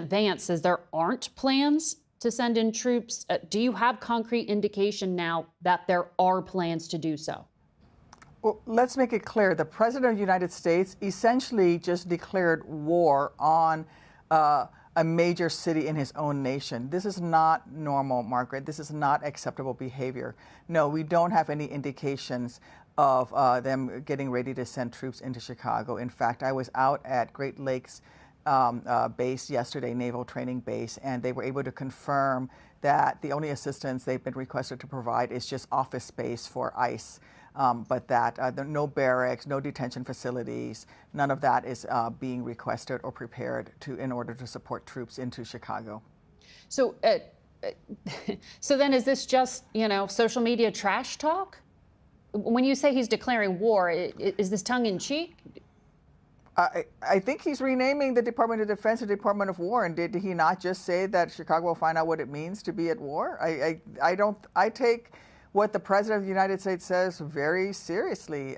Vance says there aren't plans to send in troops. Do you have concrete indication now that there are plans to do so? Well, let's make it clear. The President of the United States essentially just declared war on a major city in his own nation. This is not normal, Margaret. This is not acceptable behavior. No, we don't have any indications of them getting ready to send troops into Chicago. In fact, I was out at Great Lakes base yesterday, Naval Training Base, and they were able to confirm that the only assistance they've been requested to provide is just office space for ICE. But that there are no barracks, no detention facilities, none of that is being requested or prepared in order to support troops into Chicago. So, so then is this just, social media trash talk? When you say he's declaring war, is this tongue in cheek? I think he's renaming the Department of Defense the Department of War. And did he not just say that Chicago will find out what it means to be at war? I take what the President of the United States says very seriously,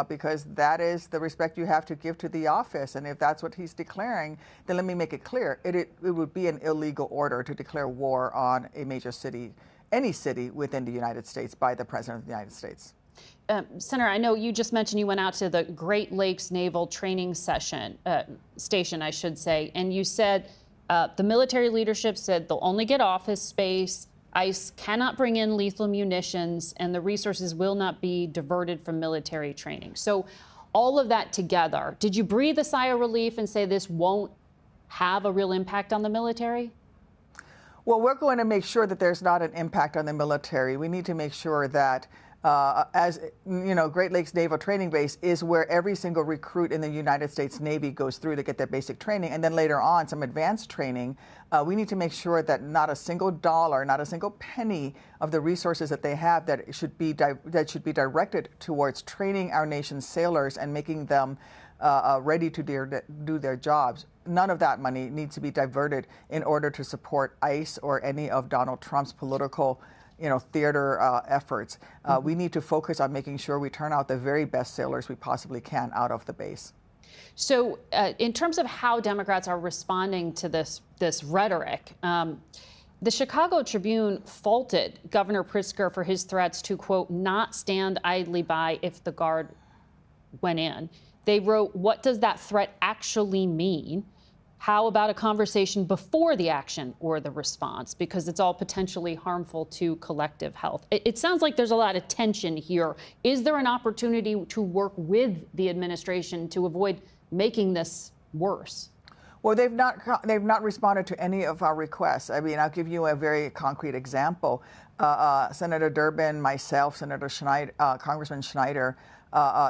because that is the respect you have to give to the office. And if that's what he's declaring, then let me make it clear. It would be an illegal order to declare war on a major city, any city within the United States by the President of the United States. Senator, I know you just mentioned you went out to the Great Lakes Naval Training Station, I should say, and you said the military leadership said they'll only get office space. ICE cannot bring in lethal munitions, and the resources will not be diverted from military training. So all of that together, did you breathe a sigh of relief and say this won't have a real impact on the military? Well, we're going to make sure that there's not an impact on the military. We need to make sure that as you know, Great Lakes Naval Training Base is where every single recruit in the United States Navy goes through to get their basic training, and then later on some advanced training. We need to make sure that not a single dollar, not a single penny of the resources that they have that should be directed towards training our nation's sailors and making them ready to do their jobs. None of that money needs to be diverted in order to support ICE or any of Donald Trump's political theater efforts. We need to focus on making sure we turn out the very best sailors we possibly can out of the base. So in terms of how Democrats are responding to this rhetoric, the Chicago Tribune faulted Governor Pritzker for his threats to, quote, not stand idly by if the Guard went in. They wrote, what does that threat actually mean? How about a conversation before the action or the response? Because it's all potentially harmful to collective health. It sounds like there's a lot of tension here. Is there an opportunity to work with the administration to avoid making this worse? Well, they've not responded to any of our requests. I mean, I'll give you a very concrete example. Senator Durbin, myself, Senator Schneider, Congressman Schneider,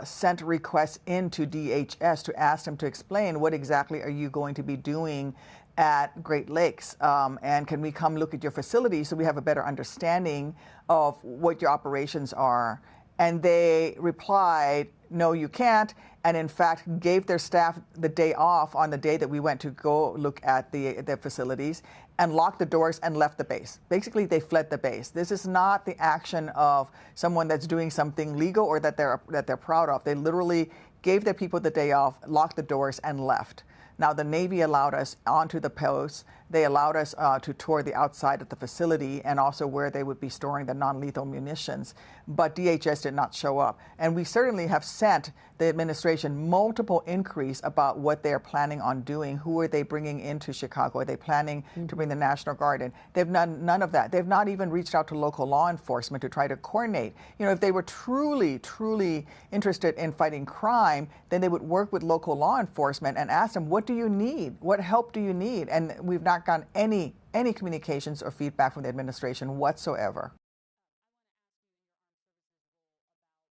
sent requests into DHS to ask them to explain what exactly are you going to be doing at Great Lakes, and can we come look at your facility so we have a better understanding of what your operations are. And they replied, no, you can't, and in fact gave their staff the day off on the day that we went to go look at their facilities, and locked the doors and left the base. Basically, they fled the base. This is not the action of someone that's doing something legal or that they're proud of. They literally gave their people the day off, locked the doors, and left. Now, the Navy allowed us onto the post. They allowed us to tour the outside of the facility and also where they would be storing the non-lethal munitions. But DHS did not show up. And we certainly have sent the administration multiple inquiries about what they're planning on doing. Who are they bringing into Chicago? Are they planning to bring the National Guard in? They've done none of that. They've not even reached out to local law enforcement to try to coordinate. If they were truly, truly interested in fighting crime, then they would work with local law enforcement and ask them, what do you need? What help do you need? And we've not gotten any communications or feedback from the administration whatsoever.